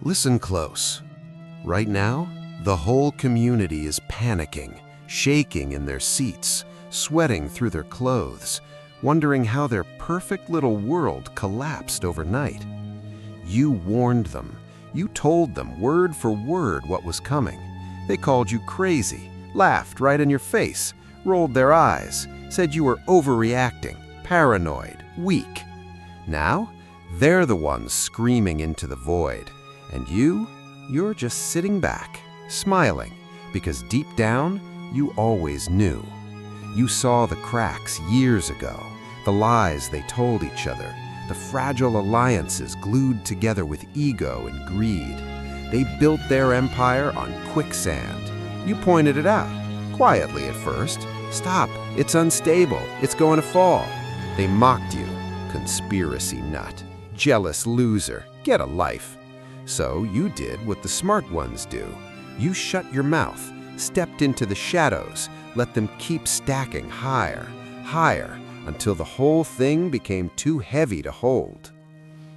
Listen close. Right now, the whole community is panicking, shaking in their seats, sweating through their clothes, wondering how their perfect little world collapsed overnight. You warned them. You told them word for word what was coming. They called you crazy, laughed right in your face, rolled their eyes, said you were overreacting, paranoid, weak. Now, they're the ones screaming into the void. And you're just sitting back, smiling, because deep down, you always knew. You saw the cracks years ago, the lies they told each other, the fragile alliances glued together with ego and greed. They built their empire on quicksand. You pointed it out, quietly at first. Stop, it's unstable, it's going to fall. They mocked you, conspiracy nut, jealous loser, get a life. So you did what the smart ones do. You shut your mouth, stepped into the shadows, let them keep stacking higher, higher, until the whole thing became too heavy to hold.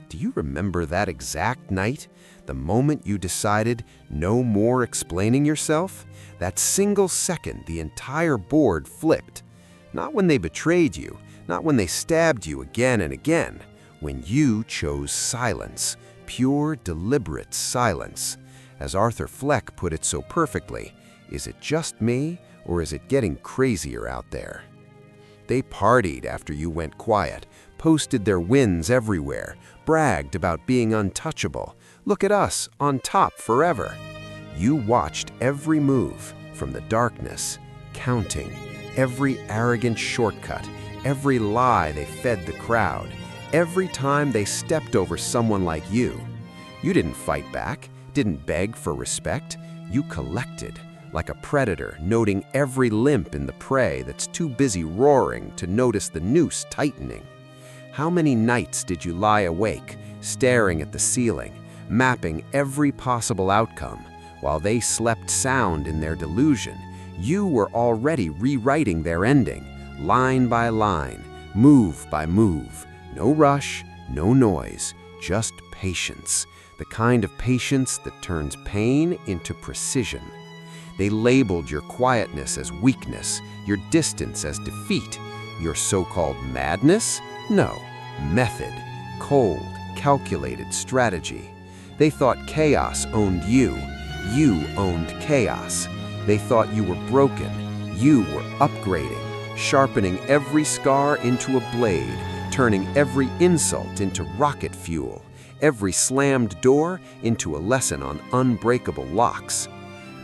Do you remember that exact night? The moment you decided no more explaining yourself? That single second the entire board flipped. Not when they betrayed you, not when they stabbed you again and again. When you chose silence, pure, deliberate silence. As Arthur Fleck put it so perfectly, is it just me, or is it getting crazier out there? They partied after you went quiet, posted their wins everywhere, bragged about being untouchable. Look at us, on top forever. You watched every move from the darkness, counting every arrogant shortcut, every lie they fed the crowd, every time they stepped over someone like you. You didn't fight back, didn't beg for respect. You collected, like a predator noting every limp in the prey that's too busy roaring to notice the noose tightening. How many nights did you lie awake, staring at the ceiling, mapping every possible outcome? While they slept sound in their delusion, you were already rewriting their ending, line by line, move by move. No rush, no noise, just patience. The kind of patience that turns pain into precision. They labeled your quietness as weakness, your distance as defeat, your so-called madness? No, method, cold, calculated strategy. They thought chaos owned you owned chaos. They thought you were broken, you were upgrading, sharpening every scar into a blade, turning every insult into rocket fuel, every slammed door into a lesson on unbreakable locks.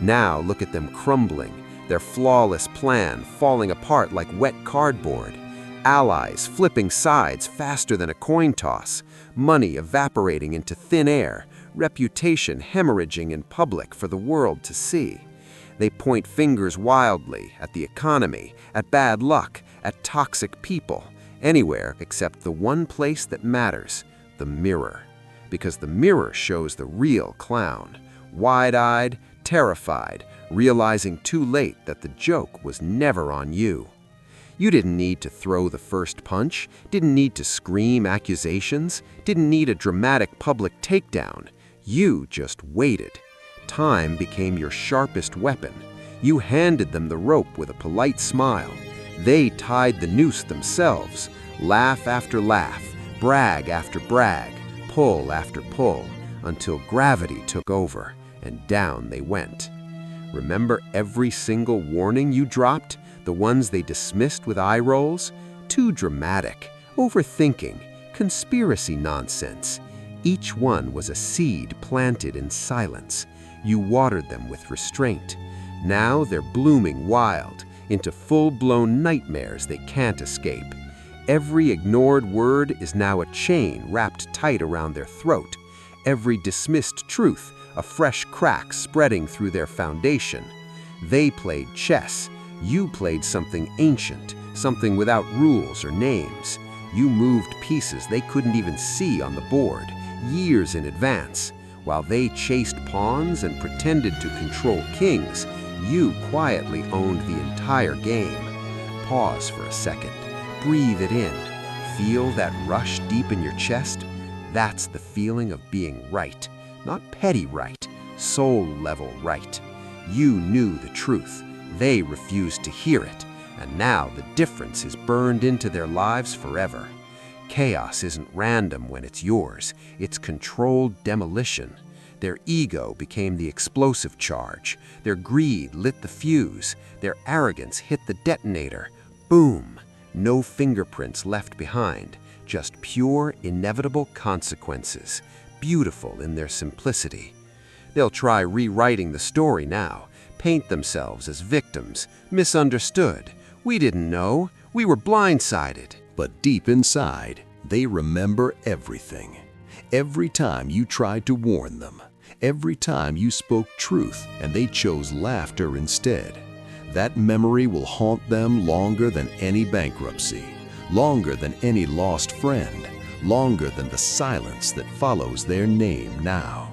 Now look at them crumbling, their flawless plan falling apart like wet cardboard. Allies flipping sides faster than a coin toss, money evaporating into thin air, reputation hemorrhaging in public for the world to see. They point fingers wildly at the economy, at bad luck, at toxic people, anywhere except the one place that matters, the mirror. Because the mirror shows the real clown, wide-eyed, terrified, realizing too late that the joke was never on you. You didn't need to throw the first punch, didn't need to scream accusations, didn't need a dramatic public takedown. You just waited. Time became your sharpest weapon. You handed them the rope with a polite smile. They tied the noose themselves, laugh after laugh, brag after brag, pull after pull, until gravity took over. And down they went. Remember every single warning you dropped? The ones they dismissed with eye rolls? Too dramatic, overthinking, conspiracy nonsense. Each one was a seed planted in silence. You watered them with restraint. Now they're blooming wild, into full-blown nightmares they can't escape. Every ignored word is now a chain wrapped tight around their throat. Every dismissed truth, a fresh crack spreading through their foundation. They played chess. You played something ancient, something without rules or names. You moved pieces they couldn't even see on the board, years in advance. While they chased pawns and pretended to control kings, you quietly owned the entire game. Pause for a second. Breathe it in. Feel that rush deep in your chest? That's the feeling of being right. Not petty right, soul-level right. You knew the truth. They refused to hear it, and now the difference is burned into their lives forever. Chaos isn't random when it's yours. It's controlled demolition. Their ego became the explosive charge. Their greed lit the fuse. Their arrogance hit the detonator. Boom! No fingerprints left behind. Just pure, inevitable consequences. Beautiful in their simplicity. They'll try rewriting the story now. Paint themselves as victims. Misunderstood. We didn't know. We were blindsided. But deep inside, they remember everything. Every time you tried to warn them, every time you spoke truth and they chose laughter instead. That memory will haunt them longer than any bankruptcy, longer than any lost friend, longer than the silence that follows their name now.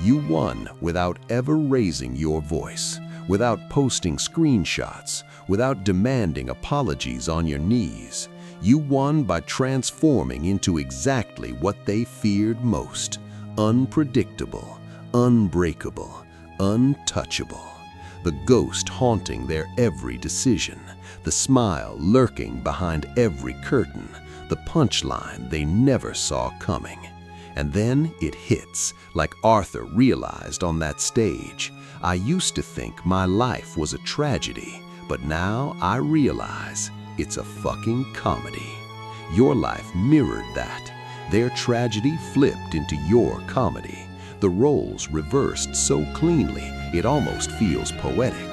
You won without ever raising your voice, without posting screenshots, without demanding apologies on your knees. You won by transforming into exactly what they feared most: unpredictable, unbreakable, untouchable. The ghost haunting their every decision, the smile lurking behind every curtain, the punchline they never saw coming. And then it hits, like Arthur realized on that stage. I used to think my life was a tragedy, but now I realize it's a fucking comedy. Your life mirrored that. Their tragedy flipped into your comedy. The roles reversed so cleanly, it almost feels poetic.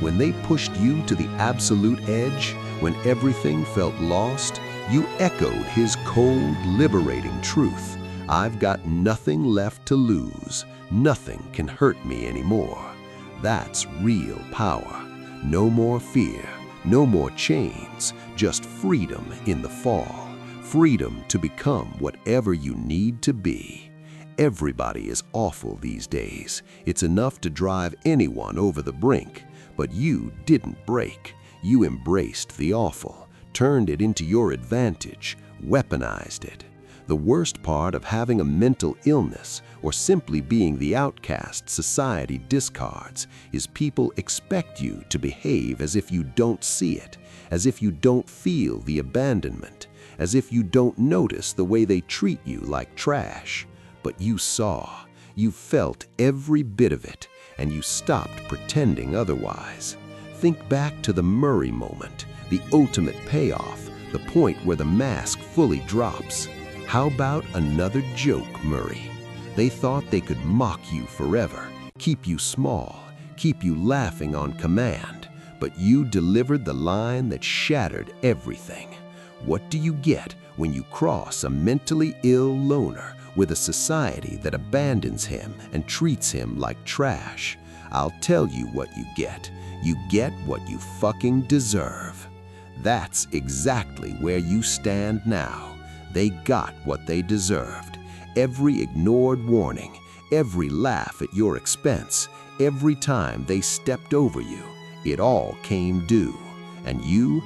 When they pushed you to the absolute edge, when everything felt lost, you echoed his cold, liberating truth. I've got nothing left to lose. Nothing can hurt me anymore. That's real power. No more fear, no more chains, just freedom in the fall. Freedom to become whatever you need to be. Everybody is awful these days. It's enough to drive anyone over the brink. But you didn't break. You embraced the awful, turned it into your advantage, weaponized it. The worst part of having a mental illness or simply being the outcast society discards is people expect you to behave as if you don't see it, as if you don't feel the abandonment, as if you don't notice the way they treat you like trash. But you saw, you felt every bit of it, and you stopped pretending otherwise. Think back to the Murray moment, the ultimate payoff, the point where the mask fully drops. How about another joke, Murray? They thought they could mock you forever, keep you small, keep you laughing on command, but you delivered the line that shattered everything. What do you get when you cross a mentally ill loner with a society that abandons him and treats him like trash? I'll tell you what you get. You get what you fucking deserve. That's exactly where you stand now. They got what they deserved. Every ignored warning, every laugh at your expense, every time they stepped over you, it all came due. And you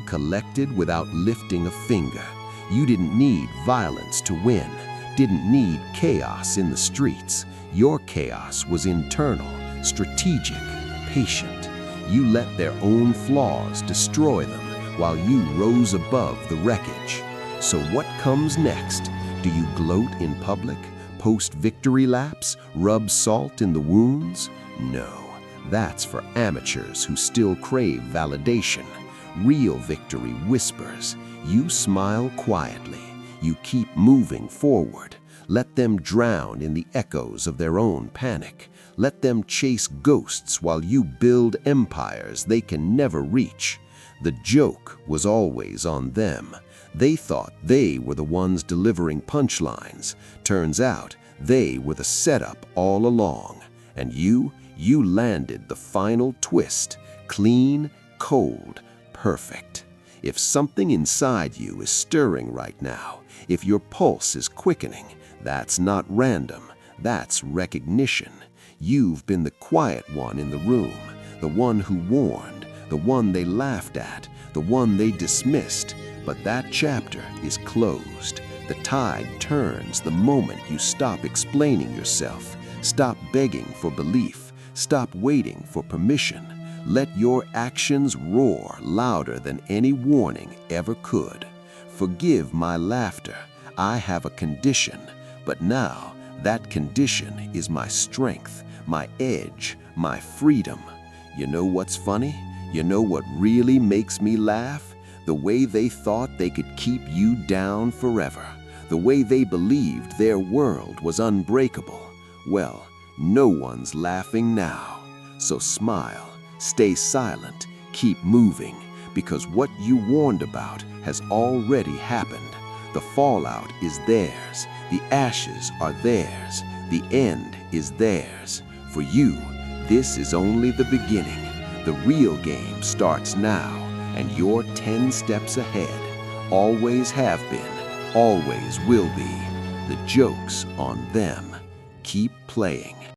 collected without lifting a finger. You didn't need violence to win, didn't need chaos in the streets. Your chaos was internal, strategic, patient. You let their own flaws destroy them while you rose above the wreckage. So what comes next? Do you gloat in public, post victory laps, rub salt in the wounds? No, that's for amateurs who still crave validation. Real victory whispers. You smile quietly. You keep moving forward. Let them drown in the echoes of their own panic. Let them chase ghosts while you build empires they can never reach. The joke was always on them. They thought they were the ones delivering punchlines. Turns out they were the setup all along. And you landed the final twist. Clean, cold, perfect. If something inside you is stirring right now, if your pulse is quickening, that's not random. That's recognition. You've been the quiet one in the room, the one who warned, the one they laughed at, the one they dismissed. But that chapter is closed. The tide turns the moment you stop explaining yourself. Stop begging for belief. Stop waiting for permission. Let your actions roar louder than any warning ever could. Forgive my laughter. I have a condition, but now that condition is my strength, my edge, my freedom. You know what's funny? You know what really makes me laugh? The way they thought they could keep you down forever. The way they believed their world was unbreakable. Well, no one's laughing now. So smile, stay silent, keep moving, because what you warned about has already happened. The fallout is theirs. The ashes are theirs. The end is theirs. For you, this is only the beginning. The real game starts now, and you're 10 steps ahead. Always have been, always will be. The joke's on them. Keep playing.